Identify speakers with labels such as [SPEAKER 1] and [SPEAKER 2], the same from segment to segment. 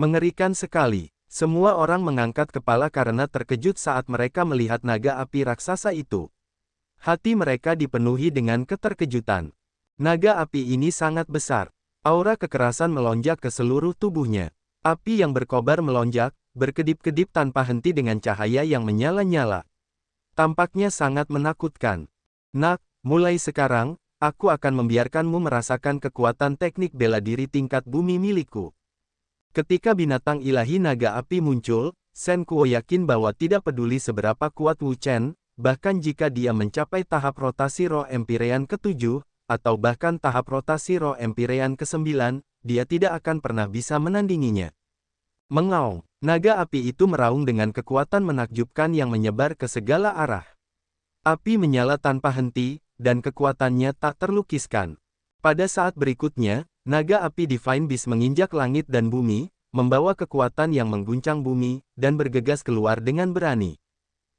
[SPEAKER 1] Mengerikan sekali. Semua orang mengangkat kepala karena terkejut saat mereka melihat naga api raksasa itu. Hati mereka dipenuhi dengan keterkejutan. Naga api ini sangat besar. Aura kekerasan melonjak ke seluruh tubuhnya. Api yang berkobar melonjak, berkedip-kedip tanpa henti dengan cahaya yang menyala-nyala. Tampaknya sangat menakutkan. Nak, mulai sekarang, aku akan membiarkanmu merasakan kekuatan teknik bela diri tingkat bumi milikku. Ketika binatang ilahi naga api muncul, Shen Kuo yakin bahwa tidak peduli seberapa kuat Wu Chen, bahkan jika dia mencapai tahap rotasi roh Empyrean ke-7, atau bahkan tahap rotasi roh Empyrean ke-9, dia tidak akan pernah bisa menandinginya. Mengaung, naga api itu meraung dengan kekuatan menakjubkan yang menyebar ke segala arah. Api menyala tanpa henti, dan kekuatannya tak terlukiskan. Pada saat berikutnya, naga api Divine Beast menginjak langit dan bumi, membawa kekuatan yang mengguncang bumi, dan bergegas keluar dengan berani.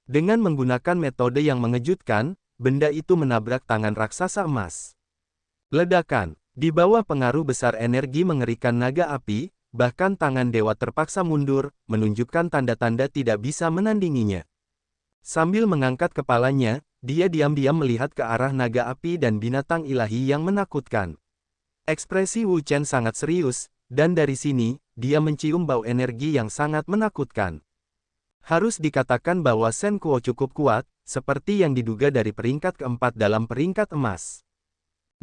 [SPEAKER 1] Dengan menggunakan metode yang mengejutkan, benda itu menabrak tangan raksasa emas. Ledakan, di bawah pengaruh besar energi mengerikan naga api, bahkan tangan dewa terpaksa mundur, menunjukkan tanda-tanda tidak bisa menandinginya. Sambil mengangkat kepalanya, dia diam-diam melihat ke arah naga api dan binatang ilahi yang menakutkan. Ekspresi Wu Chen sangat serius, dan dari sini, dia mencium bau energi yang sangat menakutkan. Harus dikatakan bahwa Shen Kuo cukup kuat, seperti yang diduga dari peringkat keempat dalam peringkat emas.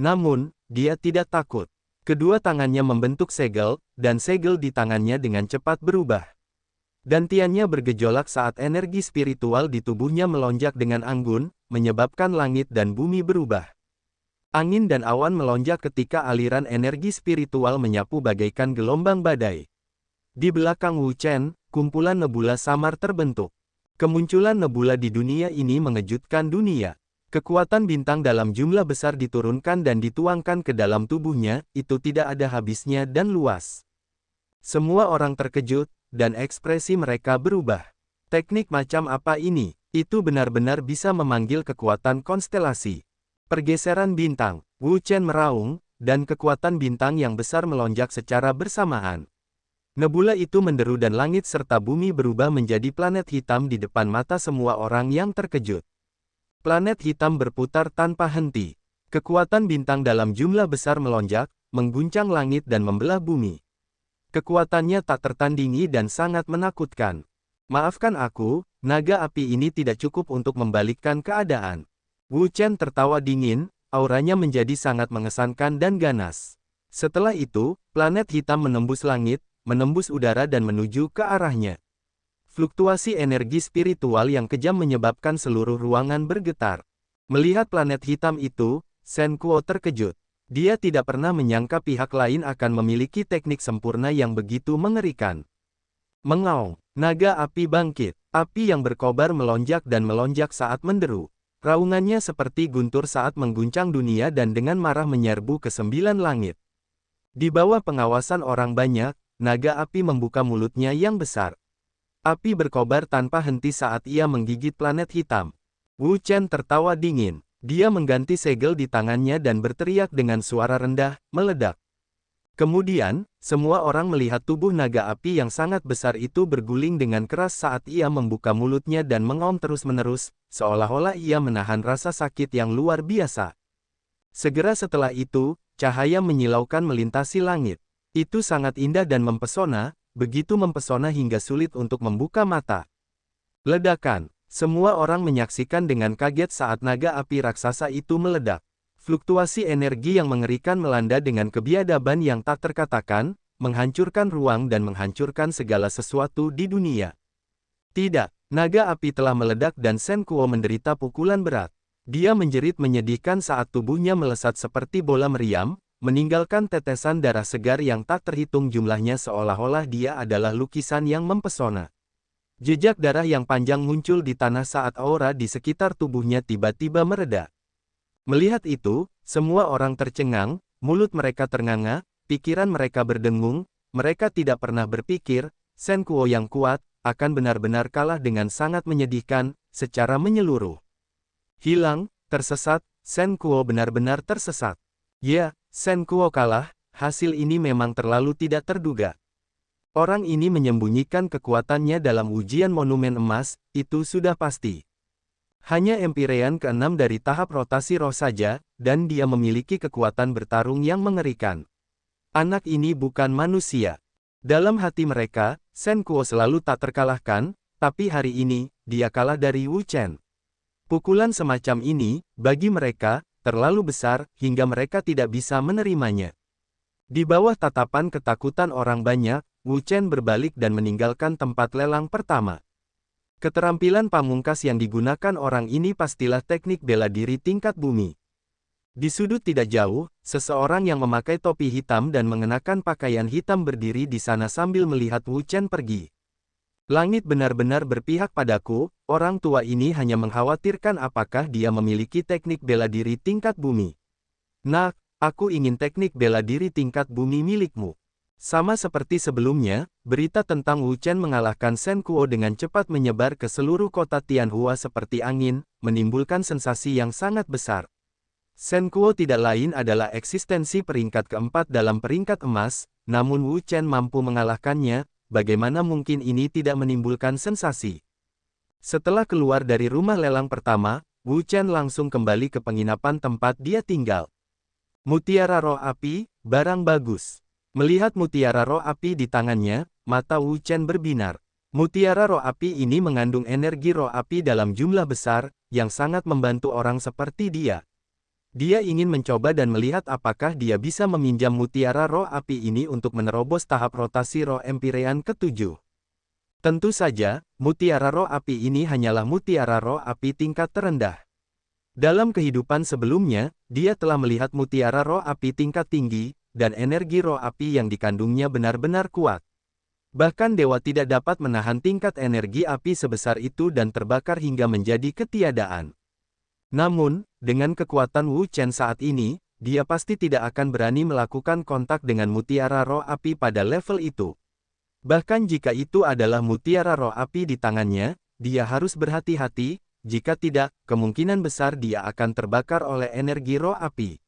[SPEAKER 1] Namun, dia tidak takut. Kedua tangannya membentuk segel, dan segel di tangannya dengan cepat berubah. Dantiannya bergejolak saat energi spiritual di tubuhnya melonjak dengan anggun, menyebabkan langit dan bumi berubah. Angin dan awan melonjak ketika aliran energi spiritual menyapu bagaikan gelombang badai. Di belakang Wu Chen, kumpulan nebula samar terbentuk. Kemunculan nebula di dunia ini mengejutkan dunia. Kekuatan bintang dalam jumlah besar diturunkan dan dituangkan ke dalam tubuhnya, itu tidak ada habisnya dan luas. Semua orang terkejut, dan ekspresi mereka berubah. Teknik macam apa ini? Itu benar-benar bisa memanggil kekuatan konstelasi. Pergeseran bintang, Wu Chen meraung, dan kekuatan bintang yang besar melonjak secara bersamaan. Nebula itu menderu dan langit serta bumi berubah menjadi planet hitam di depan mata semua orang yang terkejut. Planet hitam berputar tanpa henti. Kekuatan bintang dalam jumlah besar melonjak, mengguncang langit dan membelah bumi. Kekuatannya tak tertandingi dan sangat menakutkan. Maafkan aku, naga api ini tidak cukup untuk membalikkan keadaan. Wu Chen tertawa dingin, auranya menjadi sangat mengesankan dan ganas. Setelah itu, planet hitam menembus langit, menembus udara dan menuju ke arahnya. Fluktuasi energi spiritual yang kejam menyebabkan seluruh ruangan bergetar. Melihat planet hitam itu, Shen Kuo terkejut. Dia tidak pernah menyangka pihak lain akan memiliki teknik sempurna yang begitu mengerikan. Mengaung, naga api bangkit. Api yang berkobar melonjak dan melonjak saat menderu. Raungannya seperti guntur saat mengguncang dunia dan dengan marah menyerbu ke 9 langit. Di bawah pengawasan orang banyak, naga api membuka mulutnya yang besar. Api berkobar tanpa henti saat ia menggigit planet hitam. Wu Chen tertawa dingin. Dia mengganti segel di tangannya dan berteriak dengan suara rendah, meledak. Kemudian, semua orang melihat tubuh naga api yang sangat besar itu berguling dengan keras saat ia membuka mulutnya dan mengaum terus-menerus, seolah-olah ia menahan rasa sakit yang luar biasa. Segera setelah itu, cahaya menyilaukan melintasi langit. Itu sangat indah dan mempesona, begitu mempesona hingga sulit untuk membuka mata. Ledakan. Semua orang menyaksikan dengan kaget saat naga api raksasa itu meledak. Fluktuasi energi yang mengerikan melanda dengan kebiadaban yang tak terkatakan, menghancurkan ruang dan menghancurkan segala sesuatu di dunia. Tidak, naga api telah meledak dan Shen Kuo menderita pukulan berat. Dia menjerit menyedihkan saat tubuhnya melesat seperti bola meriam, meninggalkan tetesan darah segar yang tak terhitung jumlahnya seolah-olah dia adalah lukisan yang mempesona. Jejak darah yang panjang muncul di tanah saat aura di sekitar tubuhnya tiba-tiba mereda. Melihat itu, semua orang tercengang, mulut mereka ternganga, pikiran mereka berdengung, mereka tidak pernah berpikir, Shen Kuo yang kuat, akan benar-benar kalah dengan sangat menyedihkan, secara menyeluruh. Hilang, tersesat, Shen Kuo benar-benar tersesat. Ya, Shen Kuo kalah, hasil ini memang terlalu tidak terduga. Orang ini menyembunyikan kekuatannya dalam ujian monumen emas, itu sudah pasti. Hanya Empyrean ke-6 dari tahap rotasi roh saja, dan dia memiliki kekuatan bertarung yang mengerikan. Anak ini bukan manusia. Dalam hati mereka, Shen Kuo selalu tak terkalahkan, tapi hari ini, dia kalah dari Wu Chen. Pukulan semacam ini, bagi mereka, terlalu besar, hingga mereka tidak bisa menerimanya. Di bawah tatapan ketakutan orang banyak, Wu Chen berbalik dan meninggalkan tempat lelang pertama. Keterampilan pamungkas yang digunakan orang ini pastilah teknik bela diri tingkat bumi. Di sudut tidak jauh, seseorang yang memakai topi hitam dan mengenakan pakaian hitam berdiri di sana sambil melihat Wu Chen pergi. Langit benar-benar berpihak padaku, orang tua ini hanya mengkhawatirkan apakah dia memiliki teknik bela diri tingkat bumi. Nak, aku ingin teknik bela diri tingkat bumi milikmu. Sama seperti sebelumnya, berita tentang Wu Chen mengalahkan Shen Kuo dengan cepat menyebar ke seluruh kota Tianhua seperti angin, menimbulkan sensasi yang sangat besar. Shen Kuo tidak lain adalah eksistensi peringkat keempat dalam peringkat emas, namun Wu Chen mampu mengalahkannya, bagaimana mungkin ini tidak menimbulkan sensasi? Setelah keluar dari rumah lelang pertama, Wu Chen langsung kembali ke penginapan tempat dia tinggal. Mutiara roh api, barang bagus. Melihat mutiara roh api di tangannya, mata Wu Chen berbinar. Mutiara roh api ini mengandung energi roh api dalam jumlah besar, yang sangat membantu orang seperti dia. Dia ingin mencoba dan melihat apakah dia bisa meminjam mutiara roh api ini untuk menerobos tahap rotasi roh Empyrean ke-7. Tentu saja, mutiara roh api ini hanyalah mutiara roh api tingkat terendah. Dalam kehidupan sebelumnya, dia telah melihat mutiara roh api tingkat tinggi, dan energi roh api yang dikandungnya benar-benar kuat. Bahkan dewa tidak dapat menahan tingkat energi api sebesar itu dan terbakar hingga menjadi ketiadaan. Namun, dengan kekuatan Wu Chen saat ini, dia pasti tidak akan berani melakukan kontak dengan mutiara roh api pada level itu. Bahkan jika itu adalah mutiara roh api di tangannya, dia harus berhati-hati, jika tidak, kemungkinan besar dia akan terbakar oleh energi roh api.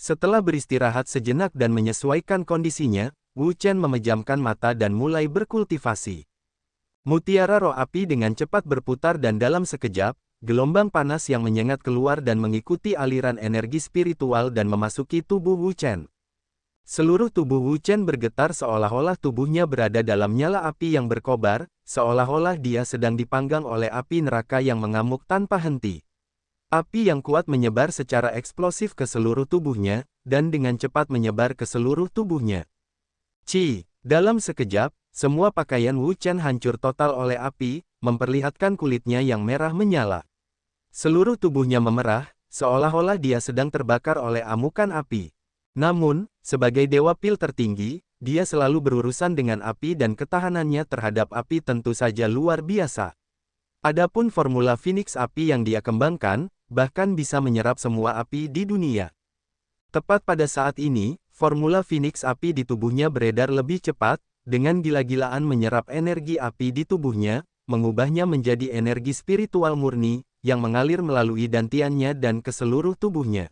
[SPEAKER 1] Setelah beristirahat sejenak dan menyesuaikan kondisinya, Wu Chen memejamkan mata dan mulai berkultivasi. Mutiara roh api dengan cepat berputar dan dalam sekejap, gelombang panas yang menyengat keluar dan mengikuti aliran energi spiritual dan memasuki tubuh Wu Chen. Seluruh tubuh Wu Chen bergetar seolah-olah tubuhnya berada dalam nyala api yang berkobar, seolah-olah dia sedang dipanggang oleh api neraka yang mengamuk tanpa henti. Api yang kuat menyebar secara eksplosif ke seluruh tubuhnya, dan dengan cepat menyebar ke seluruh tubuhnya. Dalam sekejap, semua pakaian Wu Chen hancur total oleh api, memperlihatkan kulitnya yang merah menyala. Seluruh tubuhnya memerah, seolah-olah dia sedang terbakar oleh amukan api. Namun, sebagai dewa pil tertinggi, dia selalu berurusan dengan api dan ketahanannya terhadap api tentu saja luar biasa. Adapun formula Phoenix api yang dia kembangkan, bahkan bisa menyerap semua api di dunia. Tepat pada saat ini, formula Phoenix api di tubuhnya beredar lebih cepat, dengan gila-gilaan menyerap energi api di tubuhnya, mengubahnya menjadi energi spiritual murni, yang mengalir melalui dantiannya dan ke seluruh tubuhnya.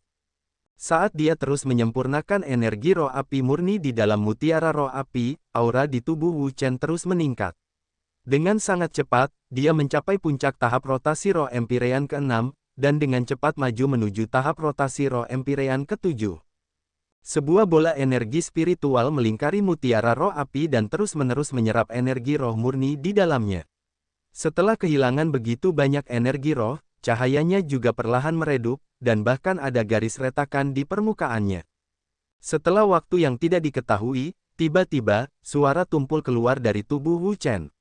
[SPEAKER 1] Saat dia terus menyempurnakan energi roh api murni di dalam mutiara roh api, aura di tubuh Wu Chen terus meningkat. Dengan sangat cepat, dia mencapai puncak tahap rotasi roh Empyrean ke-6, dan dengan cepat maju menuju tahap rotasi roh Empyrean ke-7. Sebuah bola energi spiritual melingkari mutiara roh api dan terus-menerus menyerap energi roh murni di dalamnya. Setelah kehilangan begitu banyak energi roh, cahayanya juga perlahan meredup, dan bahkan ada garis retakan di permukaannya. Setelah waktu yang tidak diketahui, tiba-tiba, suara tumpul keluar dari tubuh Wu Chen.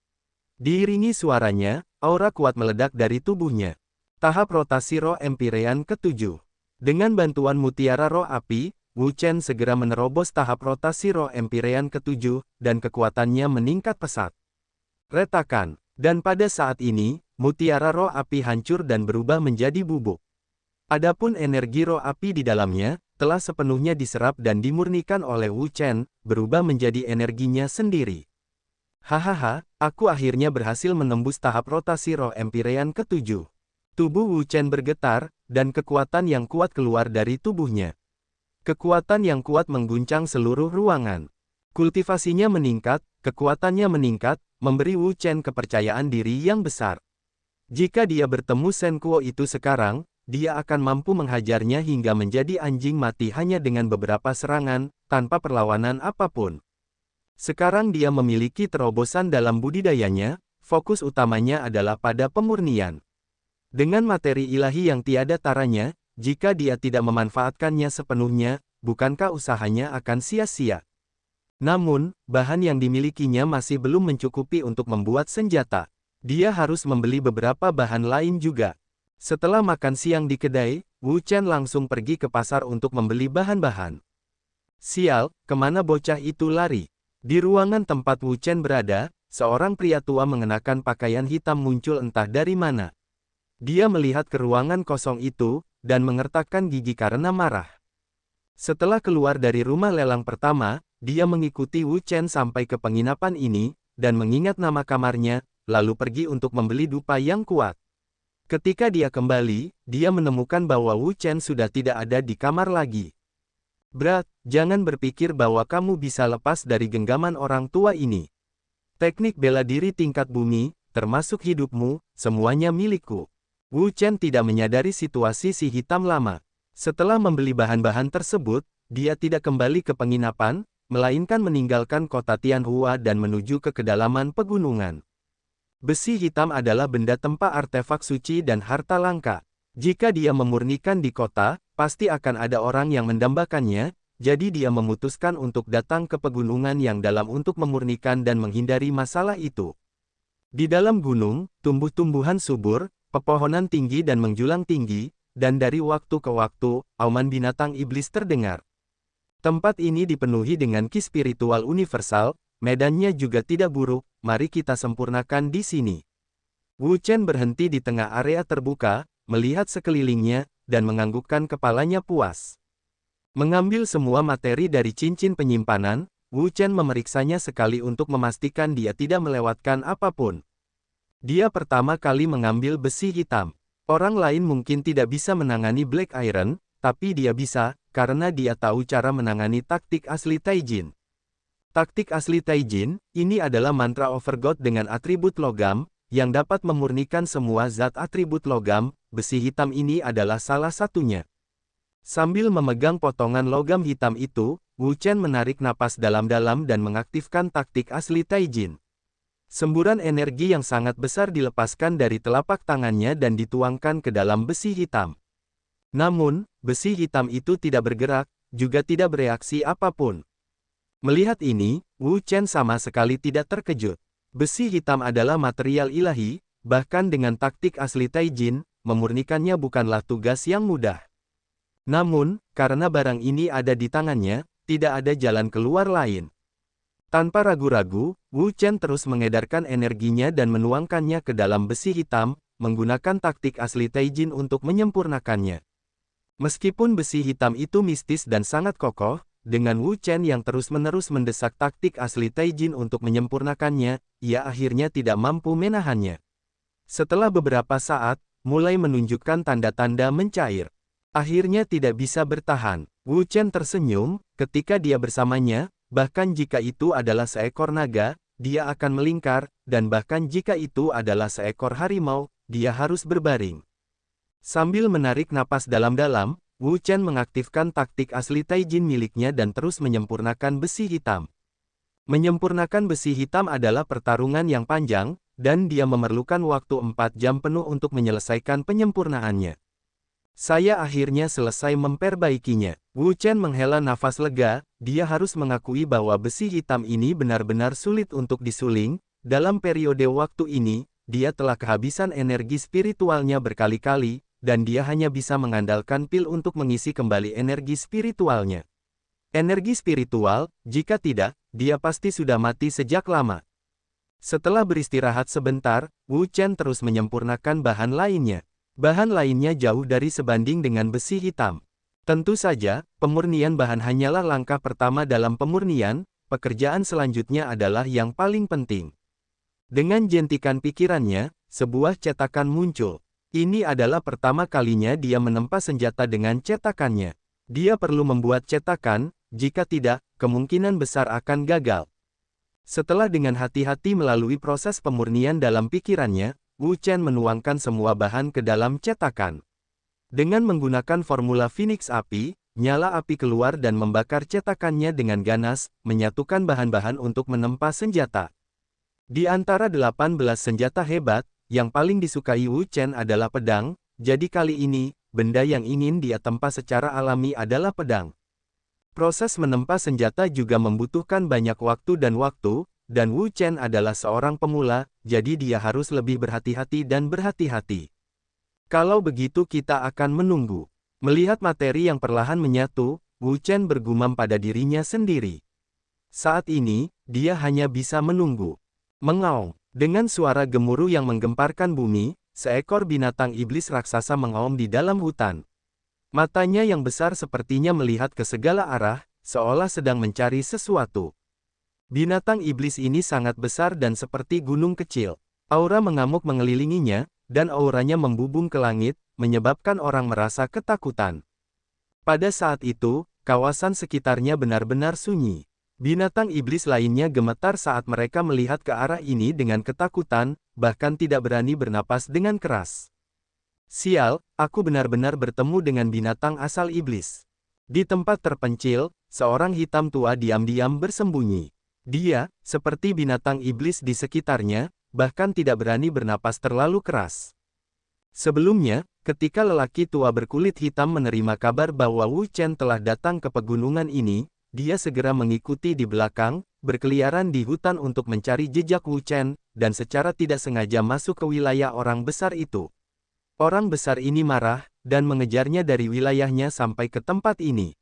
[SPEAKER 1] Diiringi suaranya, aura kuat meledak dari tubuhnya. Tahap rotasi roh Empyrean ke-7. Dengan bantuan mutiara roh api, Wu Chen segera menerobos tahap rotasi roh Empyrean ke-7, dan kekuatannya meningkat pesat. Retakan. Dan pada saat ini, mutiara roh api hancur dan berubah menjadi bubuk. Adapun energi roh api di dalamnya, telah sepenuhnya diserap dan dimurnikan oleh Wu Chen, berubah menjadi energinya sendiri. Hahaha, aku akhirnya berhasil menembus tahap rotasi roh Empyrean ke-7. Tubuh Wu Chen bergetar, dan kekuatan yang kuat keluar dari tubuhnya. Kekuatan yang kuat mengguncang seluruh ruangan. Kultivasinya meningkat, kekuatannya meningkat, memberi Wu Chen kepercayaan diri yang besar. Jika dia bertemu Shen Kuo itu sekarang, dia akan mampu menghajarnya hingga menjadi anjing mati hanya dengan beberapa serangan, tanpa perlawanan apapun. Sekarang dia memiliki terobosan dalam budidayanya, fokus utamanya adalah pada pemurnian. Dengan materi ilahi yang tiada taranya, jika dia tidak memanfaatkannya sepenuhnya, bukankah usahanya akan sia-sia? Namun, bahan yang dimilikinya masih belum mencukupi untuk membuat senjata. Dia harus membeli beberapa bahan lain juga. Setelah makan siang di kedai, Wu Chen langsung pergi ke pasar untuk membeli bahan-bahan. Sial, kemana bocah itu lari? Di ruangan tempat Wu Chen berada, seorang pria tua mengenakan pakaian hitam muncul entah dari mana. Dia melihat ke ruangan kosong itu, dan mengertakkan gigi karena marah. Setelah keluar dari rumah lelang pertama, dia mengikuti Wu Chen sampai ke penginapan ini, dan mengingat nama kamarnya, lalu pergi untuk membeli dupa yang kuat. Ketika dia kembali, dia menemukan bahwa Wu Chen sudah tidak ada di kamar lagi. "Brat, jangan berpikir bahwa kamu bisa lepas dari genggaman orang tua ini. Teknik bela diri tingkat bumi, termasuk hidupmu, semuanya milikku." Wu Chen tidak menyadari situasi si hitam lama. Setelah membeli bahan-bahan tersebut, dia tidak kembali ke penginapan, melainkan meninggalkan kota Tianhua dan menuju ke kedalaman pegunungan. Besi hitam adalah benda tempat artefak suci dan harta langka. Jika dia memurnikan di kota, pasti akan ada orang yang mendambakannya, jadi dia memutuskan untuk datang ke pegunungan yang dalam untuk memurnikan dan menghindari masalah itu. Di dalam gunung, tumbuh-tumbuhan subur, pepohonan tinggi dan menjulang tinggi, dan dari waktu ke waktu, auman binatang iblis terdengar. Tempat ini dipenuhi dengan ki spiritual universal, medannya juga tidak buruk, mari kita sempurnakan di sini. Wu Chen berhenti di tengah area terbuka, melihat sekelilingnya, dan menganggukkan kepalanya puas. Mengambil semua materi dari cincin penyimpanan, Wu Chen memeriksanya sekali untuk memastikan dia tidak melewatkan apapun. Dia pertama kali mengambil besi hitam. Orang lain mungkin tidak bisa menangani Black Iron, tapi dia bisa, karena dia tahu cara menangani taktik asli Taijin. Taktik asli Taijin, ini adalah mantra Overgod dengan atribut logam, yang dapat memurnikan semua zat atribut logam, besi hitam ini adalah salah satunya. Sambil memegang potongan logam hitam itu, Wu Chen menarik napas dalam-dalam dan mengaktifkan taktik asli Taijin. Semburan energi yang sangat besar dilepaskan dari telapak tangannya dan dituangkan ke dalam besi hitam. Namun, besi hitam itu tidak bergerak, juga tidak bereaksi apapun. Melihat ini, Wu Chen sama sekali tidak terkejut. Besi hitam adalah material ilahi, bahkan dengan taktik asli Taijin, memurnikannya bukanlah tugas yang mudah. Namun, karena barang ini ada di tangannya, tidak ada jalan keluar lain. Tanpa ragu-ragu, Wu Chen terus mengedarkan energinya dan menuangkannya ke dalam besi hitam, menggunakan taktik asli Taijin untuk menyempurnakannya. Meskipun besi hitam itu mistis dan sangat kokoh, dengan Wu Chen yang terus-menerus mendesak taktik asli Taijin untuk menyempurnakannya, ia akhirnya tidak mampu menahannya. Setelah beberapa saat, mulai menunjukkan tanda-tanda mencair. Akhirnya tidak bisa bertahan. Wu Chen tersenyum, ketika dia bersamanya, bahkan jika itu adalah seekor naga, dia akan melingkar, dan bahkan jika itu adalah seekor harimau, dia harus berbaring. Sambil menarik napas dalam-dalam, Wu Chen mengaktifkan taktik asli Taijin miliknya dan terus menyempurnakan besi hitam. Menyempurnakan besi hitam adalah pertarungan yang panjang, dan dia memerlukan waktu 4 jam penuh untuk menyelesaikan penyempurnaannya. Saya akhirnya selesai memperbaikinya. Wu Chen menghela nafas lega, dia harus mengakui bahwa besi hitam ini benar-benar sulit untuk disuling. Dalam periode waktu ini, dia telah kehabisan energi spiritualnya berkali-kali, dan dia hanya bisa mengandalkan pil untuk mengisi kembali energi spiritualnya. Energi spiritual, jika tidak, dia pasti sudah mati sejak lama. Setelah beristirahat sebentar, Wu Chen terus menyempurnakan bahan lainnya. Bahan lainnya jauh dari sebanding dengan besi hitam. Tentu saja, pemurnian bahan hanyalah langkah pertama dalam pemurnian, pekerjaan selanjutnya adalah yang paling penting. Dengan jentikan pikirannya, sebuah cetakan muncul. Ini adalah pertama kalinya dia menempa senjata dengan cetakannya. Dia perlu membuat cetakan, jika tidak, kemungkinan besar akan gagal. Setelah dengan hati-hati melalui proses pemurnian dalam pikirannya, Wu Chen menuangkan semua bahan ke dalam cetakan. Dengan menggunakan formula Phoenix Api, nyala api keluar dan membakar cetakannya dengan ganas, menyatukan bahan-bahan untuk menempa senjata. Di antara 18 senjata hebat, yang paling disukai Wu Chen adalah pedang, jadi kali ini, benda yang ingin dia tempa secara alami adalah pedang. Proses menempa senjata juga membutuhkan banyak waktu, dan Wu Chen adalah seorang pemula, jadi dia harus lebih berhati-hati dan berhati-hati. Kalau begitu kita akan menunggu. Melihat materi yang perlahan menyatu, Wu Chen bergumam pada dirinya sendiri. Saat ini, dia hanya bisa menunggu. Mengaum. Dengan suara gemuruh yang menggemparkan bumi, seekor binatang iblis raksasa mengaum di dalam hutan. Matanya yang besar sepertinya melihat ke segala arah, seolah sedang mencari sesuatu. Binatang iblis ini sangat besar dan seperti gunung kecil. Aura mengamuk mengelilinginya, dan auranya membubung ke langit, menyebabkan orang merasa ketakutan. Pada saat itu, kawasan sekitarnya benar-benar sunyi. Binatang iblis lainnya gemetar saat mereka melihat ke arah ini dengan ketakutan, bahkan tidak berani bernapas dengan keras. Sial, aku benar-benar bertemu dengan binatang asal iblis. Di tempat terpencil, seorang hitam tua diam-diam bersembunyi. Dia, seperti binatang iblis di sekitarnya, bahkan tidak berani bernapas terlalu keras. Sebelumnya, ketika lelaki tua berkulit hitam menerima kabar bahwa Wu Chen telah datang ke pegunungan ini, dia segera mengikuti di belakang, berkeliaran di hutan untuk mencari jejak Wu Chen, dan secara tidak sengaja masuk ke wilayah orang besar itu. Orang besar ini marah, dan mengejarnya dari wilayahnya sampai ke tempat ini.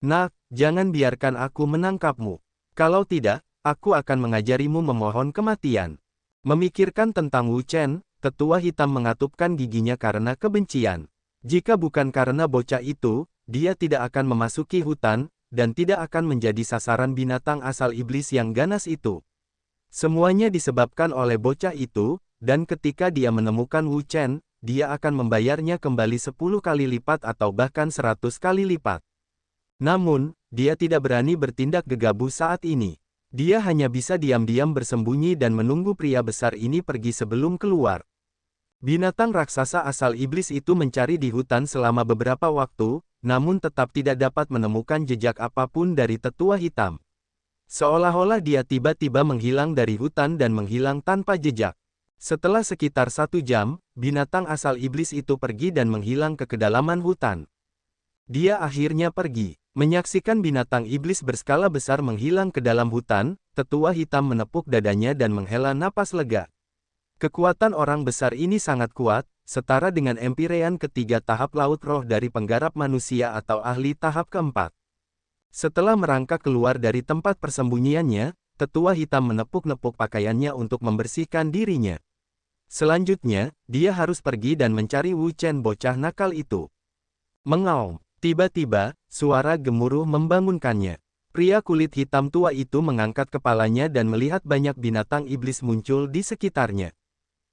[SPEAKER 1] Nak, jangan biarkan aku menangkapmu. Kalau tidak, aku akan mengajarimu memohon kematian. Memikirkan tentang Wu Chen, tetua hitam mengatupkan giginya karena kebencian. Jika bukan karena bocah itu, dia tidak akan memasuki hutan, dan tidak akan menjadi sasaran binatang asal iblis yang ganas itu. Semuanya disebabkan oleh bocah itu, dan ketika dia menemukan Wu Chen, dia akan membayarnya kembali 10 kali lipat atau bahkan 100 kali lipat. Namun, dia tidak berani bertindak gegabah saat ini. Dia hanya bisa diam-diam bersembunyi dan menunggu pria besar ini pergi sebelum keluar. Binatang raksasa asal iblis itu mencari di hutan selama beberapa waktu, namun tetap tidak dapat menemukan jejak apapun dari tetua hitam. Seolah-olah dia tiba-tiba menghilang dari hutan dan menghilang tanpa jejak. Setelah sekitar 1 jam, binatang asal iblis itu pergi dan menghilang ke kedalaman hutan. Dia akhirnya pergi. Menyaksikan binatang iblis berskala besar menghilang ke dalam hutan, tetua hitam menepuk dadanya dan menghela napas lega. Kekuatan orang besar ini sangat kuat, setara dengan Empirean ketiga tahap laut roh dari penggarap manusia atau ahli tahap keempat. Setelah merangkak keluar dari tempat persembunyiannya, tetua hitam menepuk-nepuk pakaiannya untuk membersihkan dirinya. Selanjutnya, dia harus pergi dan mencari Wu Chen bocah nakal itu. Mengaum. Tiba-tiba, suara gemuruh membangunkannya. Pria kulit hitam tua itu mengangkat kepalanya dan melihat banyak binatang iblis muncul di sekitarnya.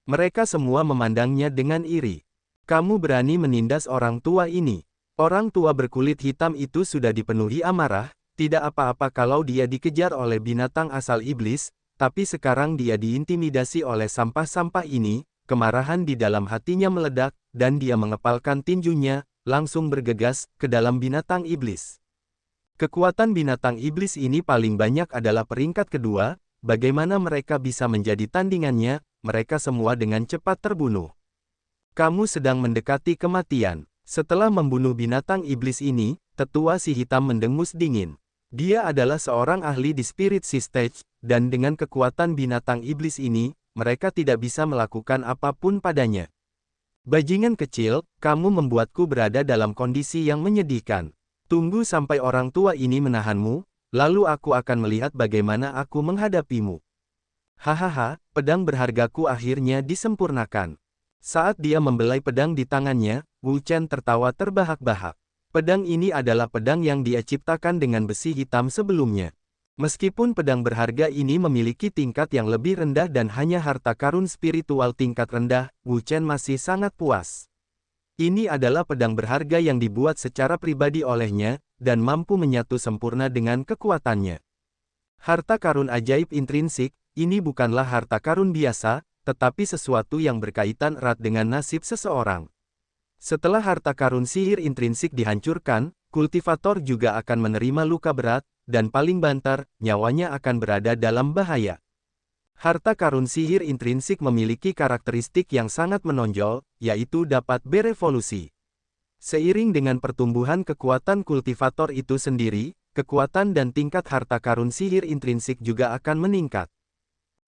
[SPEAKER 1] Mereka semua memandangnya dengan iri. Kamu berani menindas orang tua ini. Orang tua berkulit hitam itu sudah dipenuhi amarah, tidak apa-apa kalau dia dikejar oleh binatang asal iblis, tapi sekarang dia diintimidasi oleh sampah-sampah ini. Kemarahan di dalam hatinya meledak, dan dia mengepalkan tinjunya, langsung bergegas ke dalam binatang iblis. Kekuatan binatang iblis ini paling banyak adalah peringkat kedua, bagaimana mereka bisa menjadi tandingannya, mereka semua dengan cepat terbunuh. Kamu sedang mendekati kematian. Setelah membunuh binatang iblis ini, tetua si hitam mendengus dingin. Dia adalah seorang ahli di Spirit Sea Stage, dan dengan kekuatan binatang iblis ini, mereka tidak bisa melakukan apapun padanya. Bajingan kecil, kamu membuatku berada dalam kondisi yang menyedihkan. Tunggu sampai orang tua ini menahanmu, lalu aku akan melihat bagaimana aku menghadapimu. Hahaha, pedang berhargaku akhirnya disempurnakan. Saat dia membelai pedang di tangannya, Wu Chen tertawa terbahak-bahak. Pedang ini adalah pedang yang dia ciptakan dengan besi hitam sebelumnya. Meskipun pedang berharga ini memiliki tingkat yang lebih rendah dan hanya harta karun spiritual tingkat rendah, Wu Chen masih sangat puas. Ini adalah pedang berharga yang dibuat secara pribadi olehnya, dan mampu menyatu sempurna dengan kekuatannya. Harta karun ajaib intrinsik, ini bukanlah harta karun biasa, tetapi sesuatu yang berkaitan erat dengan nasib seseorang. Setelah harta karun sihir intrinsik dihancurkan, kultivator juga akan menerima luka berat, dan paling banter, nyawanya akan berada dalam bahaya. Harta karun sihir intrinsik memiliki karakteristik yang sangat menonjol, yaitu dapat berevolusi. Seiring dengan pertumbuhan kekuatan kultivator itu sendiri, kekuatan dan tingkat harta karun sihir intrinsik juga akan meningkat.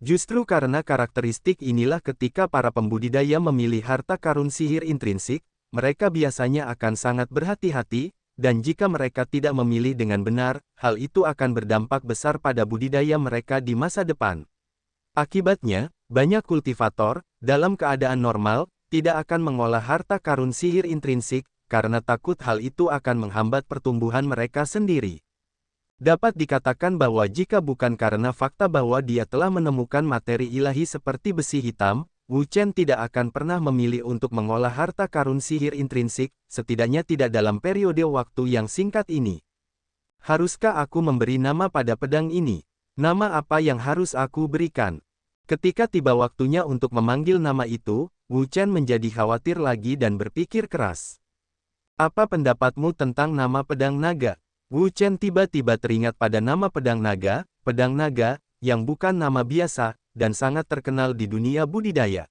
[SPEAKER 1] Justru karena karakteristik inilah ketika para pembudidaya memilih harta karun sihir intrinsik, mereka biasanya akan sangat berhati-hati, dan jika mereka tidak memilih dengan benar, hal itu akan berdampak besar pada budidaya mereka di masa depan. Akibatnya, banyak kultivator, dalam keadaan normal, tidak akan mengolah harta karun sihir intrinsik, karena takut hal itu akan menghambat pertumbuhan mereka sendiri. Dapat dikatakan bahwa jika bukan karena fakta bahwa dia telah menemukan materi ilahi seperti besi hitam, Wu Chen tidak akan pernah memilih untuk mengolah harta karun sihir intrinsik, setidaknya tidak dalam periode waktu yang singkat ini. Haruskah aku memberi nama pada pedang ini? Nama apa yang harus aku berikan? Ketika tiba waktunya untuk memanggil nama itu, Wu Chen menjadi khawatir lagi dan berpikir keras. Apa pendapatmu tentang nama pedang naga? Wu Chen tiba-tiba teringat pada nama pedang naga, yang bukan nama biasa, dan sangat terkenal di dunia budidaya.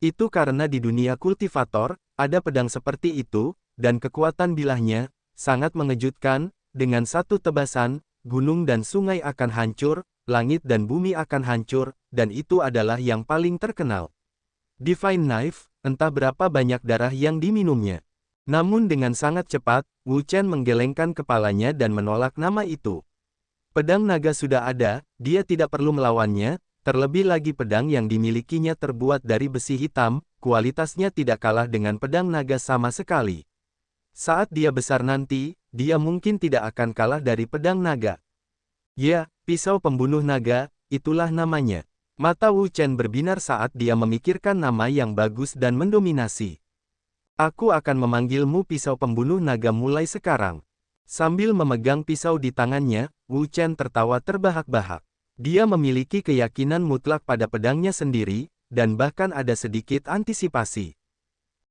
[SPEAKER 1] Itu karena di dunia kultivator, ada pedang seperti itu, dan kekuatan bilahnya, sangat mengejutkan, dengan satu tebasan, gunung dan sungai akan hancur, langit dan bumi akan hancur, dan itu adalah yang paling terkenal. Divine Knife, entah berapa banyak darah yang diminumnya. Namun dengan sangat cepat, Wu Chen menggelengkan kepalanya dan menolak nama itu. Pedang naga sudah ada, dia tidak perlu melawannya, terlebih lagi pedang yang dimilikinya terbuat dari besi hitam, kualitasnya tidak kalah dengan pedang naga sama sekali. Saat dia besar nanti, dia mungkin tidak akan kalah dari pedang naga. Ya, pisau pembunuh naga, itulah namanya. Mata Wu Chen berbinar saat dia memikirkan nama yang bagus dan mendominasi. Aku akan memanggilmu pisau pembunuh naga mulai sekarang. Sambil memegang pisau di tangannya, Wu Chen tertawa terbahak-bahak. Dia memiliki keyakinan mutlak pada pedangnya sendiri, dan bahkan ada sedikit antisipasi.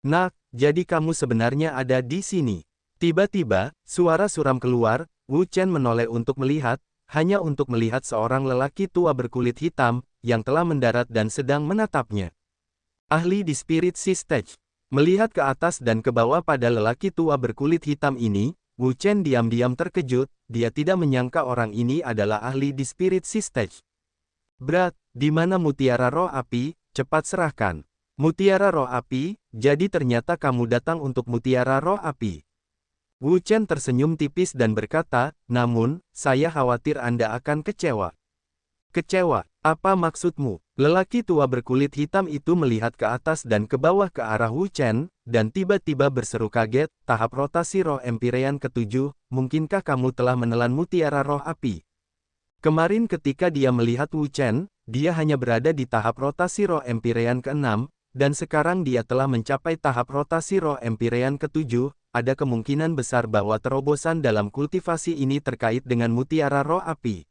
[SPEAKER 1] Nak, jadi kamu sebenarnya ada di sini. Tiba-tiba, suara suram keluar, Wu Chen menoleh untuk melihat, hanya untuk melihat seorang lelaki tua berkulit hitam, yang telah mendarat dan sedang menatapnya. Ahli di Spirit Sea Stage. Melihat ke atas dan ke bawah pada lelaki tua berkulit hitam ini, Wu Chen diam-diam terkejut, dia tidak menyangka orang ini adalah ahli di Spirit Sea Stage. Berat, di mana mutiara roh api, cepat serahkan. Mutiara roh api, jadi ternyata kamu datang untuk mutiara roh api. Wu Chen tersenyum tipis dan berkata, namun, saya khawatir Anda akan kecewa. Kecewa, apa maksudmu? Lelaki tua berkulit hitam itu melihat ke atas dan ke bawah ke arah Wu Chen, dan tiba-tiba berseru kaget, tahap rotasi roh Empyrean ke-7, mungkinkah kamu telah menelan mutiara roh api? Kemarin ketika dia melihat Wu Chen, dia hanya berada di tahap rotasi roh Empyrean ke-6, dan sekarang dia telah mencapai tahap rotasi roh Empyrean ke-7, ada kemungkinan besar bahwa terobosan dalam kultivasi ini terkait dengan mutiara roh api.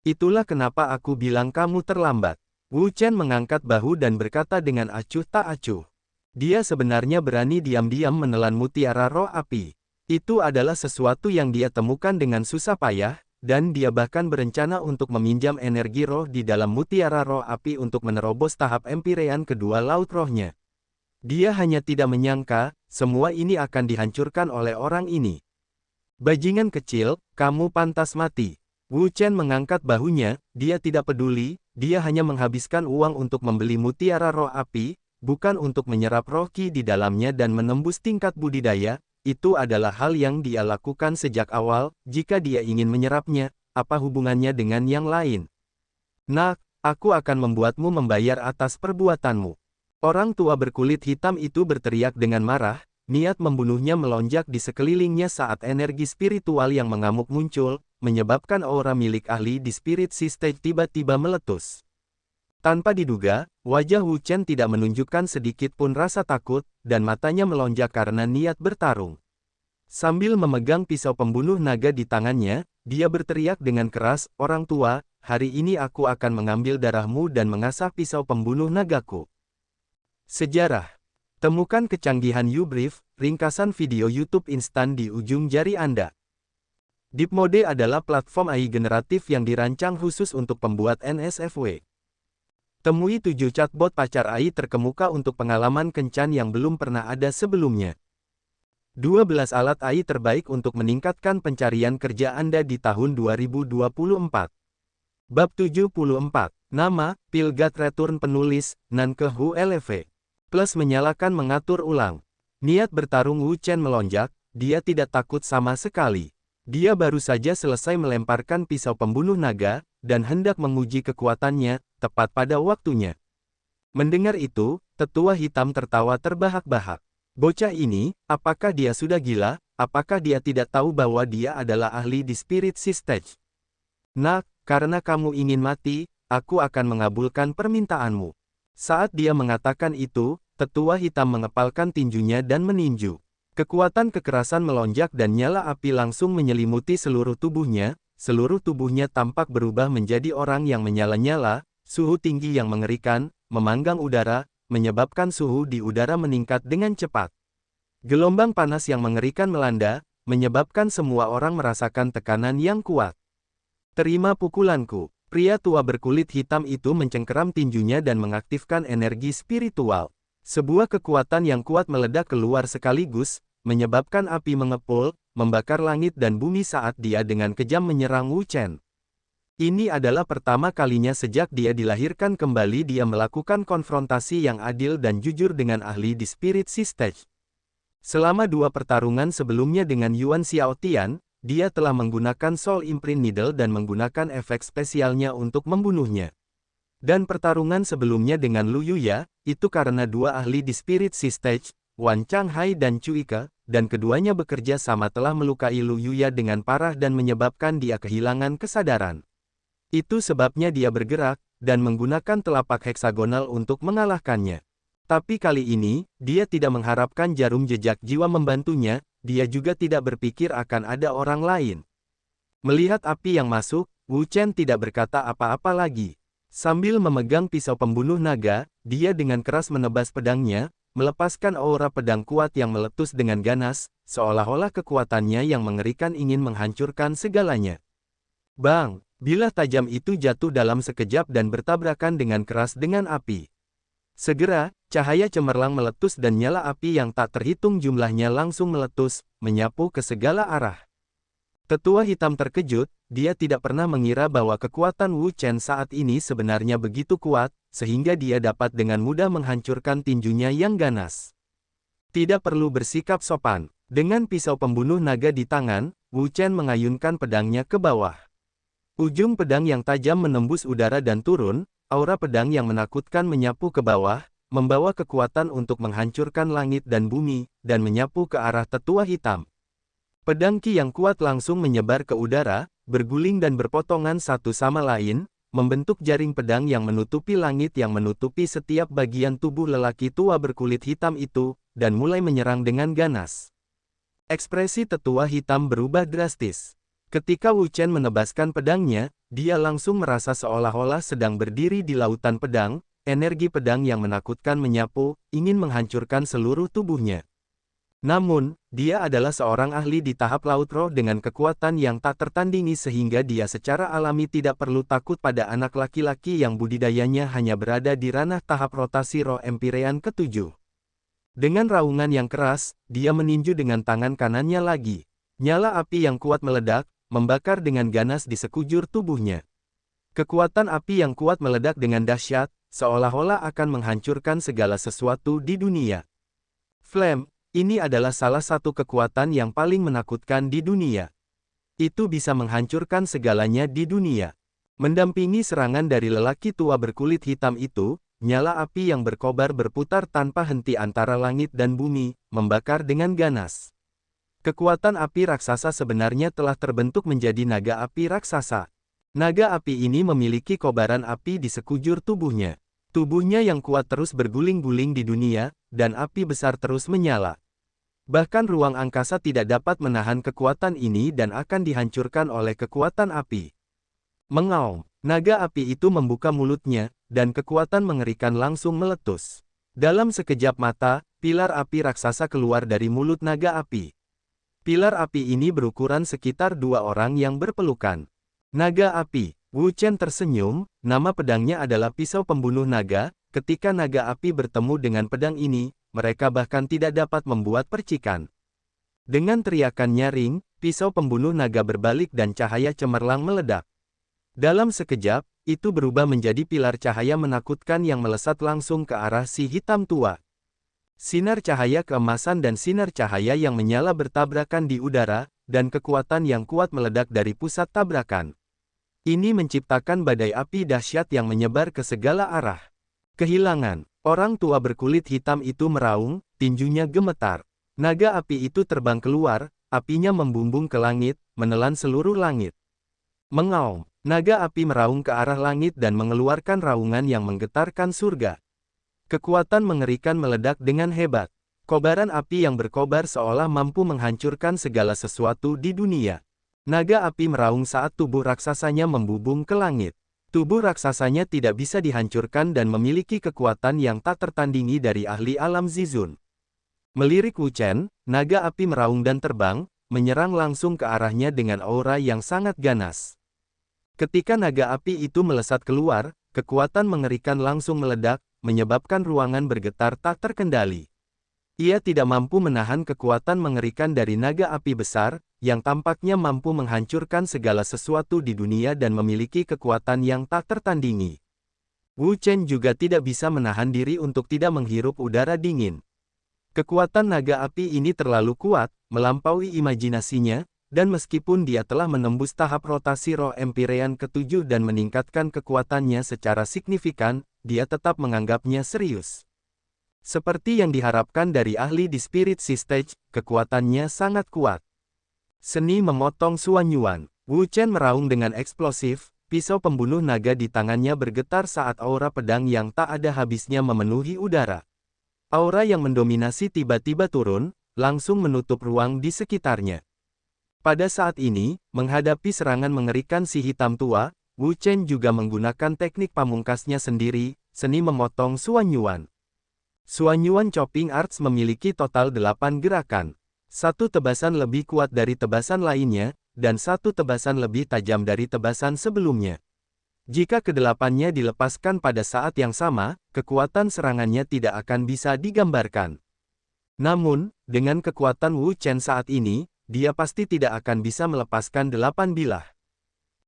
[SPEAKER 1] Itulah kenapa aku bilang kamu terlambat. Wu Chen mengangkat bahu dan berkata dengan acuh tak acuh. Dia sebenarnya berani diam-diam menelan mutiara roh api. Itu adalah sesuatu yang dia temukan dengan susah payah, dan dia bahkan berencana untuk meminjam energi roh di dalam mutiara roh api untuk menerobos tahap Empyrean kedua laut rohnya. Dia hanya tidak menyangka, semua ini akan dihancurkan oleh orang ini. Bajingan kecil, kamu pantas mati. Wu Chen mengangkat bahunya, dia tidak peduli, dia hanya menghabiskan uang untuk membeli mutiara roh api, bukan untuk menyerap roh ki di dalamnya dan menembus tingkat budidaya. Itu adalah hal yang dia lakukan sejak awal, jika dia ingin menyerapnya, apa hubungannya dengan yang lain? Nak, aku akan membuatmu membayar atas perbuatanmu. Orang tua berkulit hitam itu berteriak dengan marah, niat membunuhnya melonjak di sekelilingnya saat energi spiritual yang mengamuk muncul, menyebabkan aura milik ahli di Spirit Sea Stage tiba-tiba meletus. Tanpa diduga, wajah Wu Chen tidak menunjukkan sedikit pun rasa takut, dan matanya melonjak karena niat bertarung. Sambil memegang pisau pembunuh naga di tangannya, dia berteriak dengan keras, "Orang tua, hari ini aku akan mengambil darahmu dan mengasah pisau pembunuh nagaku." Sejarah. Temukan kecanggihan YouBrief, ringkasan video YouTube instan di ujung jari Anda. DeepMode adalah platform AI generatif yang dirancang khusus untuk pembuat NSFW. Temui 7 chatbot pacar AI terkemuka untuk pengalaman kencan yang belum pernah ada sebelumnya. 12 alat AI terbaik untuk meningkatkan pencarian kerja Anda di tahun 2024. Bab 74. Nama, Pilgat Return penulis, Nanke Hu LV. Plus menyalakan mengatur ulang. Niat bertarung Wu Chen melonjak, dia tidak takut sama sekali. Dia baru saja selesai melemparkan pisau pembunuh naga, dan hendak menguji kekuatannya, tepat pada waktunya. Mendengar itu, tetua hitam tertawa terbahak-bahak. Bocah ini, apakah dia sudah gila? Apakah dia tidak tahu bahwa dia adalah ahli di Spirit Sistage? Nak, karena kamu ingin mati, aku akan mengabulkan permintaanmu. Saat dia mengatakan itu, tetua hitam mengepalkan tinjunya dan meninju. Kekuatan kekerasan melonjak dan nyala api langsung menyelimuti seluruh tubuhnya tampak berubah menjadi orang yang menyala-nyala, suhu tinggi yang mengerikan, memanggang udara, menyebabkan suhu di udara meningkat dengan cepat. Gelombang panas yang mengerikan melanda, menyebabkan semua orang merasakan tekanan yang kuat. "Terima pukulanku." Pria tua berkulit hitam itu mencengkeram tinjunya dan mengaktifkan energi spiritual. Sebuah kekuatan yang kuat meledak keluar sekaligus, menyebabkan api mengepul, membakar langit dan bumi saat dia dengan kejam menyerang Wu Chen. Ini adalah pertama kalinya sejak dia dilahirkan kembali dia melakukan konfrontasi yang adil dan jujur dengan ahli di Spirit Sistage. Selama 2 pertarungan sebelumnya dengan Yuan Xiaotian, dia telah menggunakan Soul Imprint Needle dan menggunakan efek spesialnya untuk membunuhnya. Dan pertarungan sebelumnya dengan Lu Yuya, itu karena 2 ahli di Spirit Sistage, Wan Changhai dan Cuike, dan keduanya bekerja sama telah melukai Lu Yuya dengan parah dan menyebabkan dia kehilangan kesadaran. Itu sebabnya dia bergerak, dan menggunakan telapak heksagonal untuk mengalahkannya. Tapi kali ini, dia tidak mengharapkan jarum jejak jiwa membantunya, dia juga tidak berpikir akan ada orang lain. Melihat api yang masuk, Wu Chen tidak berkata apa-apa lagi. Sambil memegang pisau pembunuh naga, dia dengan keras menebas pedangnya, melepaskan aura pedang kuat yang meletus dengan ganas, seolah-olah kekuatannya yang mengerikan ingin menghancurkan segalanya. Bang! Bilah tajam itu jatuh dalam sekejap dan bertabrakan dengan keras dengan api. Segera, cahaya cemerlang meletus dan nyala api yang tak terhitung jumlahnya langsung meletus, menyapu ke segala arah. Tetua hitam terkejut, dia tidak pernah mengira bahwa kekuatan Wu Chen saat ini sebenarnya begitu kuat, sehingga dia dapat dengan mudah menghancurkan tinjunya yang ganas. Tidak perlu bersikap sopan. Dengan pisau pembunuh naga di tangan, Wu Chen mengayunkan pedangnya ke bawah. Ujung pedang yang tajam menembus udara dan turun, aura pedang yang menakutkan menyapu ke bawah, membawa kekuatan untuk menghancurkan langit dan bumi, dan menyapu ke arah tetua hitam. Pedang Qi yang kuat langsung menyebar ke udara, berguling dan berpotongan satu sama lain, membentuk jaring pedang yang menutupi langit yang menutupi setiap bagian tubuh lelaki tua berkulit hitam itu, dan mulai menyerang dengan ganas. Ekspresi tetua hitam berubah drastis. Ketika Wu Chen menebaskan pedangnya, dia langsung merasa seolah-olah sedang berdiri di lautan pedang, energi pedang yang menakutkan menyapu, ingin menghancurkan seluruh tubuhnya. Namun, dia adalah seorang ahli di tahap laut roh dengan kekuatan yang tak tertandingi sehingga dia secara alami tidak perlu takut pada anak laki-laki yang budidayanya hanya berada di ranah tahap rotasi roh Empirean ke-7. Dengan raungan yang keras, dia meninju dengan tangan kanannya lagi. Nyala api yang kuat meledak, membakar dengan ganas di sekujur tubuhnya. Kekuatan api yang kuat meledak dengan dahsyat, seolah-olah akan menghancurkan segala sesuatu di dunia. Flame, ini adalah salah satu kekuatan yang paling menakutkan di dunia. Itu bisa menghancurkan segalanya di dunia. Mendampingi serangan dari lelaki tua berkulit hitam itu, nyala api yang berkobar berputar tanpa henti antara langit dan bumi, membakar dengan ganas. Kekuatan api raksasa sebenarnya telah terbentuk menjadi naga api raksasa. Naga api ini memiliki kobaran api di sekujur tubuhnya. Tubuhnya yang kuat terus berguling-guling di dunia, dan api besar terus menyala. Bahkan ruang angkasa tidak dapat menahan kekuatan ini dan akan dihancurkan oleh kekuatan api. Mengaum, naga api itu membuka mulutnya, dan kekuatan mengerikan langsung meletus. Dalam sekejap mata, pilar api raksasa keluar dari mulut naga api. Pilar api ini berukuran sekitar 2 orang yang berpelukan. Naga api, Wu Chen tersenyum, nama pedangnya adalah pisau pembunuh naga. Ketika naga api bertemu dengan pedang ini, mereka bahkan tidak dapat membuat percikan. Dengan teriakan nyaring, pisau pembunuh naga berbalik dan cahaya cemerlang meledak. Dalam sekejap, itu berubah menjadi pilar cahaya menakutkan yang melesat langsung ke arah si hitam tua. Sinar cahaya keemasan dan sinar cahaya yang menyala bertabrakan di udara, dan kekuatan yang kuat meledak dari pusat tabrakan. Ini menciptakan badai api dahsyat yang menyebar ke segala arah. Kehilangan. Orang tua berkulit hitam itu meraung, tinjunya gemetar. Naga api itu terbang keluar, apinya membumbung ke langit, menelan seluruh langit. Mengaum. Naga api meraung ke arah langit dan mengeluarkan raungan yang menggetarkan surga. Kekuatan mengerikan meledak dengan hebat. Kobaran api yang berkobar seolah mampu menghancurkan segala sesuatu di dunia. Naga api meraung saat tubuh raksasanya membubung ke langit. Tubuh raksasanya tidak bisa dihancurkan dan memiliki kekuatan yang tak tertandingi dari ahli alam Zizun. Melirik Wu Chen, naga api meraung dan terbang, menyerang langsung ke arahnya dengan aura yang sangat ganas. Ketika naga api itu melesat keluar, kekuatan mengerikan langsung meledak, menyebabkan ruangan bergetar tak terkendali. Ia tidak mampu menahan kekuatan mengerikan dari naga api besar, yang tampaknya mampu menghancurkan segala sesuatu di dunia dan memiliki kekuatan yang tak tertandingi. Wu Chen juga tidak bisa menahan diri untuk tidak menghirup udara dingin. Kekuatan naga api ini terlalu kuat, melampaui imajinasinya, dan meskipun dia telah menembus tahap rotasi roh Empyrean ke-7 dan meningkatkan kekuatannya secara signifikan, dia tetap menganggapnya serius. Seperti yang diharapkan dari ahli di Spirit Sea Stage, kekuatannya sangat kuat. Seni memotong Xuan Yuan. Wu Chen meraung dengan eksplosif, pisau pembunuh naga di tangannya bergetar saat aura pedang yang tak ada habisnya memenuhi udara. Aura yang mendominasi tiba-tiba turun, langsung menutup ruang di sekitarnya. Pada saat ini, menghadapi serangan mengerikan si hitam tua, Wu Chen juga menggunakan teknik pamungkasnya sendiri, seni memotong Xuan Yuan. Xuan Yuan Chopping Arts memiliki total 8 gerakan. Satu tebasan lebih kuat dari tebasan lainnya, dan satu tebasan lebih tajam dari tebasan sebelumnya. Jika kedelapannya dilepaskan pada saat yang sama, kekuatan serangannya tidak akan bisa digambarkan. Namun, dengan kekuatan Wu Chen saat ini, dia pasti tidak akan bisa melepaskan 8 bilah.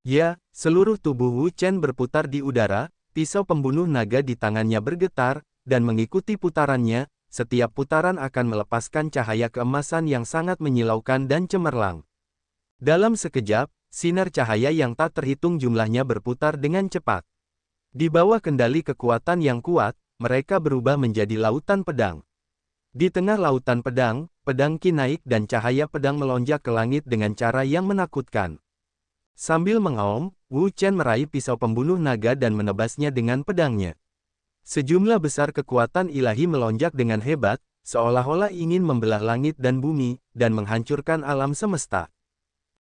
[SPEAKER 1] Ya, seluruh tubuh Wu Chen berputar di udara, pisau pembunuh naga di tangannya bergetar, dan mengikuti putarannya, setiap putaran akan melepaskan cahaya keemasan yang sangat menyilaukan dan cemerlang. Dalam sekejap, sinar cahaya yang tak terhitung jumlahnya berputar dengan cepat. Di bawah kendali kekuatan yang kuat, mereka berubah menjadi lautan pedang. Di tengah lautan pedang, pedang Qi naik dan cahaya pedang melonjak ke langit dengan cara yang menakutkan. Sambil mengaum, Wu Chen meraih pisau pembunuh naga dan menebasnya dengan pedangnya. Sejumlah besar kekuatan ilahi melonjak dengan hebat, seolah-olah ingin membelah langit dan bumi, dan menghancurkan alam semesta.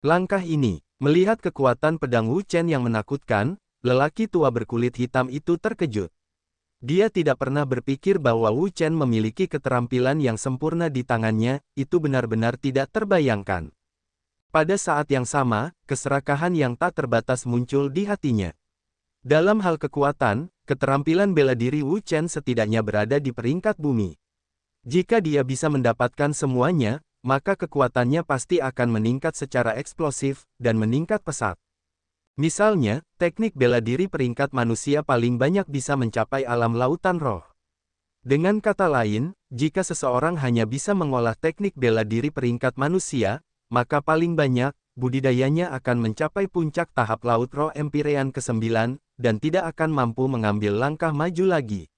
[SPEAKER 1] Langkah ini, melihat kekuatan pedang Wu Chen yang menakutkan, lelaki tua berkulit hitam itu terkejut. Dia tidak pernah berpikir bahwa Wu Chen memiliki keterampilan yang sempurna di tangannya, itu benar-benar tidak terbayangkan. Pada saat yang sama, keserakahan yang tak terbatas muncul di hatinya. Dalam hal kekuatan, keterampilan bela diri Wu Chen setidaknya berada di peringkat bumi. Jika dia bisa mendapatkan semuanya, maka kekuatannya pasti akan meningkat secara eksplosif, dan meningkat pesat. Misalnya, teknik bela diri peringkat manusia paling banyak bisa mencapai alam lautan roh. Dengan kata lain, jika seseorang hanya bisa mengolah teknik bela diri peringkat manusia, maka paling banyak, budidayanya akan mencapai puncak tahap laut roh Empyrean ke-9, dan tidak akan mampu mengambil langkah maju lagi.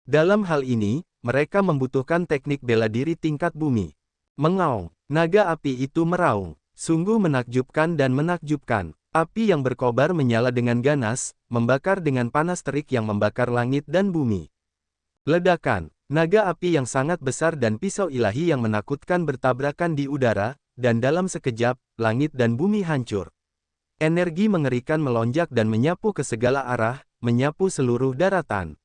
[SPEAKER 1] Dalam hal ini, mereka membutuhkan teknik bela diri tingkat bumi. Mengaung, naga api itu meraung. Sungguh menakjubkan dan menakjubkan. Api yang berkobar menyala dengan ganas, membakar dengan panas terik yang membakar langit dan bumi. Ledakan, Naga api yang sangat besar dan pisau ilahi yang menakutkan bertabrakan di udara, dan dalam sekejap, langit dan bumi hancur. Energi mengerikan melonjak dan menyapu ke segala arah, menyapu seluruh daratan.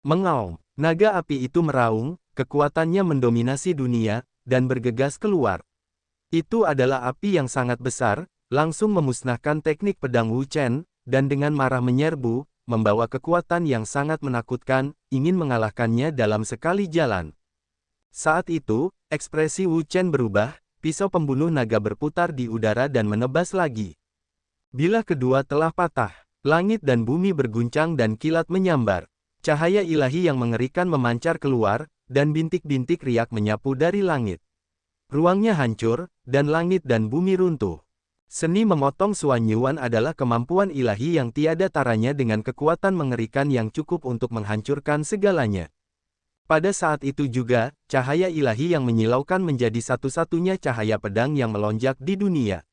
[SPEAKER 1] Mengaum, naga api itu meraung, kekuatannya mendominasi dunia, dan bergegas keluar. Itu adalah api yang sangat besar, langsung memusnahkan teknik pedang Wu Chen, dan dengan marah menyerbu, membawa kekuatan yang sangat menakutkan, ingin mengalahkannya dalam sekali jalan. Saat itu, ekspresi Wu Chen berubah, pisau pembunuh naga berputar di udara dan menebas lagi. Bila kedua telah patah, langit dan bumi berguncang dan kilat menyambar. Cahaya ilahi yang mengerikan memancar keluar, dan bintik-bintik riak menyapu dari langit. Ruangnya hancur, dan langit dan bumi runtuh. Seni memotong Suan Yuan adalah kemampuan ilahi yang tiada taranya dengan kekuatan mengerikan yang cukup untuk menghancurkan segalanya. Pada saat itu juga, cahaya ilahi yang menyilaukan menjadi satu-satunya cahaya pedang yang melonjak di dunia.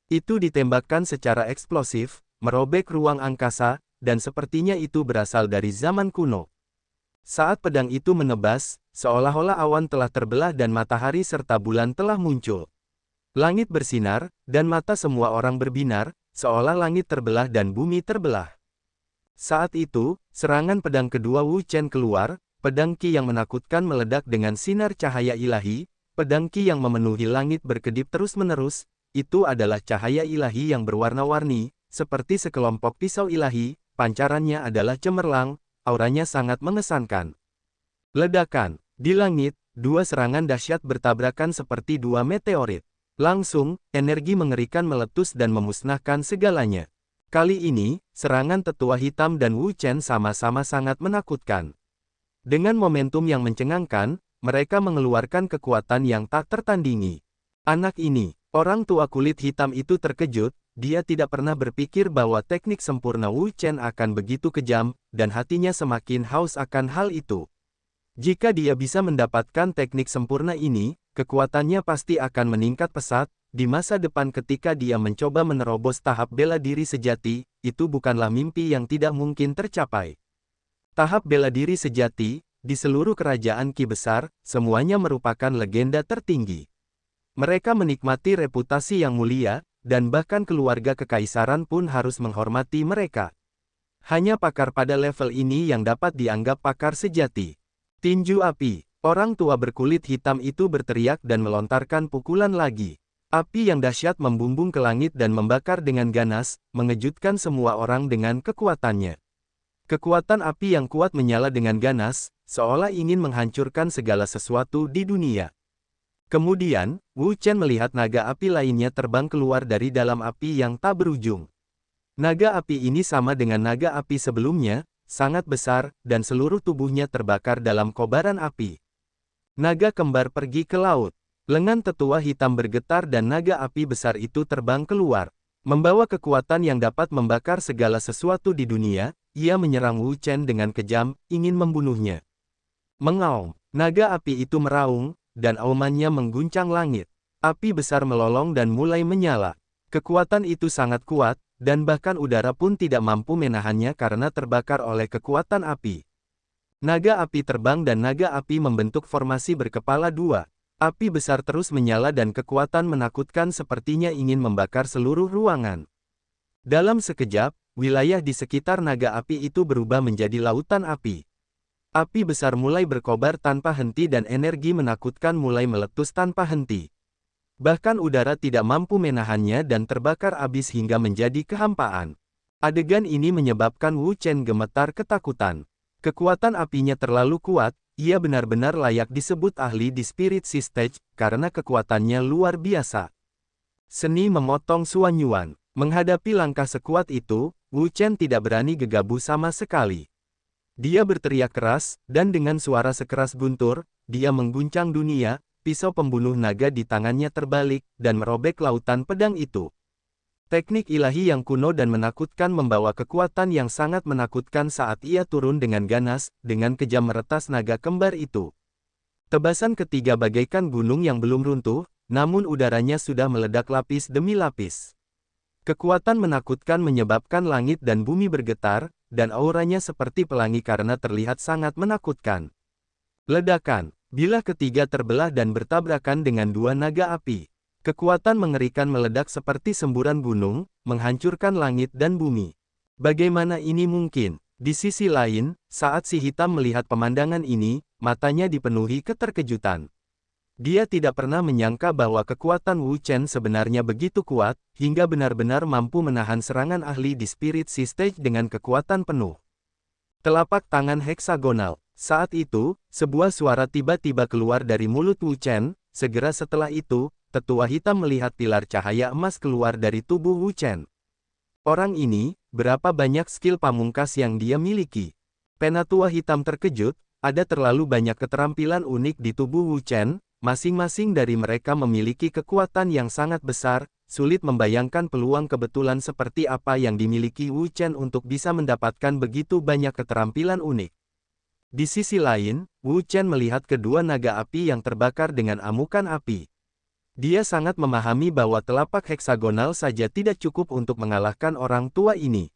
[SPEAKER 1] Itu ditembakkan secara eksplosif, merobek ruang angkasa, dan sepertinya itu berasal dari zaman kuno. Saat pedang itu menebas, seolah-olah awan telah terbelah dan matahari serta bulan telah muncul. Langit bersinar, dan mata semua orang berbinar, seolah langit terbelah dan bumi terbelah. Saat itu, serangan pedang kedua Wu Chen keluar, pedang Qi yang menakutkan meledak dengan sinar cahaya ilahi, pedang Qi yang memenuhi langit berkedip terus-menerus, itu adalah cahaya ilahi yang berwarna-warni, seperti sekelompok pisau ilahi, pancarannya adalah cemerlang, auranya sangat mengesankan. Ledakan, di langit, dua serangan dahsyat bertabrakan seperti dua meteorit. Langsung, energi mengerikan meletus dan memusnahkan segalanya. Kali ini, serangan tetua hitam dan Wu Chen sama-sama sangat menakutkan. Dengan momentum yang mencengangkan, mereka mengeluarkan kekuatan yang tak tertandingi. Anak ini, orang tua kulit hitam itu terkejut, dia tidak pernah berpikir bahwa teknik sempurna Wu Chen akan begitu kejam, dan hatinya semakin haus akan hal itu. Jika dia bisa mendapatkan teknik sempurna ini, kekuatannya pasti akan meningkat pesat, di masa depan ketika dia mencoba menerobos tahap bela diri sejati, itu bukanlah mimpi yang tidak mungkin tercapai. Tahap bela diri sejati, di seluruh kerajaan Qi besar, semuanya merupakan legenda tertinggi. Mereka menikmati reputasi yang mulia, dan bahkan keluarga kekaisaran pun harus menghormati mereka. Hanya pakar pada level ini yang dapat dianggap pakar sejati. Tinju api. Orang tua berkulit hitam itu berteriak dan melontarkan pukulan lagi. Api yang dahsyat membumbung ke langit dan membakar dengan ganas, mengejutkan semua orang dengan kekuatannya. Kekuatan api yang kuat menyala dengan ganas, seolah ingin menghancurkan segala sesuatu di dunia. Kemudian, Wu Chen melihat naga api lainnya terbang keluar dari dalam api yang tak berujung. Naga api ini sama dengan naga api sebelumnya, sangat besar, dan seluruh tubuhnya terbakar dalam kobaran api. Naga kembar pergi ke laut. Lengan tetua hitam bergetar dan naga api besar itu terbang keluar. Membawa kekuatan yang dapat membakar segala sesuatu di dunia, ia menyerang Wu Chen dengan kejam, ingin membunuhnya. Mengaum, naga api itu meraung, dan aumannya mengguncang langit. Api besar melolong dan mulai menyala. Kekuatan itu sangat kuat, dan bahkan udara pun tidak mampu menahannya karena terbakar oleh kekuatan api. Naga api terbang dan naga api membentuk formasi berkepala dua. Api besar terus menyala dan kekuatan menakutkan sepertinya ingin membakar seluruh ruangan. Dalam sekejap, wilayah di sekitar naga api itu berubah menjadi lautan api. Api besar mulai berkobar tanpa henti dan energi menakutkan mulai meletus tanpa henti. Bahkan udara tidak mampu menahannya dan terbakar abis hingga menjadi kehampaan. Adegan ini menyebabkan Wu Chen gemetar ketakutan. Kekuatan apinya terlalu kuat, ia benar-benar layak disebut ahli di Spirit Sea Stage, karena kekuatannya luar biasa. Seni memotong Suan Yuan. Menghadapi langkah sekuat itu, Wu Chen tidak berani gegabah sama sekali. Dia berteriak keras, dan dengan suara sekeras guntur, dia mengguncang dunia. Pisau pembunuh naga di tangannya terbalik, dan merobek lautan pedang itu. Teknik ilahi yang kuno dan menakutkan membawa kekuatan yang sangat menakutkan saat ia turun dengan ganas, dengan kejam meretas naga kembar itu. Tebasan ketiga bagaikan gunung yang belum runtuh, namun udaranya sudah meledak lapis demi lapis. Kekuatan menakutkan menyebabkan langit dan bumi bergetar, dan auranya seperti pelangi karena terlihat sangat menakutkan. Ledakan. Bilah ketiga terbelah dan bertabrakan dengan dua naga api. Kekuatan mengerikan meledak seperti semburan gunung, menghancurkan langit dan bumi. Bagaimana ini mungkin? Di sisi lain, saat si hitam melihat pemandangan ini, matanya dipenuhi keterkejutan. Dia tidak pernah menyangka bahwa kekuatan Wu Chen sebenarnya begitu kuat, hingga benar-benar mampu menahan serangan ahli di Spirit Sea Stage dengan kekuatan penuh. Telapak tangan heksagonal. Saat itu, sebuah suara tiba-tiba keluar dari mulut Wu Chen. Segera setelah itu, tetua hitam melihat pilar cahaya emas keluar dari tubuh Wu Chen. Orang ini, berapa banyak skill pamungkas yang dia miliki? Penatua hitam terkejut, ada terlalu banyak keterampilan unik di tubuh Wu Chen. Masing-masing dari mereka memiliki kekuatan yang sangat besar, sulit membayangkan peluang kebetulan seperti apa yang dimiliki Wu Chen untuk bisa mendapatkan begitu banyak keterampilan unik. Di sisi lain, Wu Chen melihat kedua naga api yang terbakar dengan amukan api. Dia sangat memahami bahwa telapak heksagonal saja tidak cukup untuk mengalahkan orang tua ini.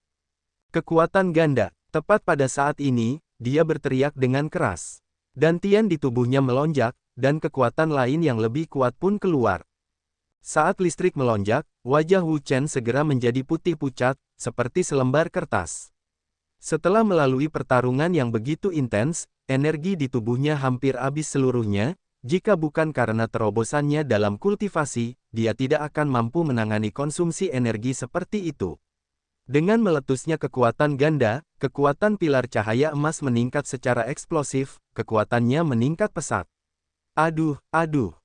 [SPEAKER 1] Kekuatan ganda, tepat pada saat ini, dia berteriak dengan keras. Dantian di tubuhnya melonjak, dan kekuatan lain yang lebih kuat pun keluar. Saat listrik melonjak, wajah Wu Chen segera menjadi putih pucat, seperti selembar kertas. Setelah melalui pertarungan yang begitu intens, energi di tubuhnya hampir habis seluruhnya. Jika bukan karena terobosannya dalam kultivasi, dia tidak akan mampu menangani konsumsi energi seperti itu. Dengan meletusnya kekuatan ganda, kekuatan pilar cahaya emas meningkat secara eksplosif, kekuatannya meningkat pesat. Aduh, aduh.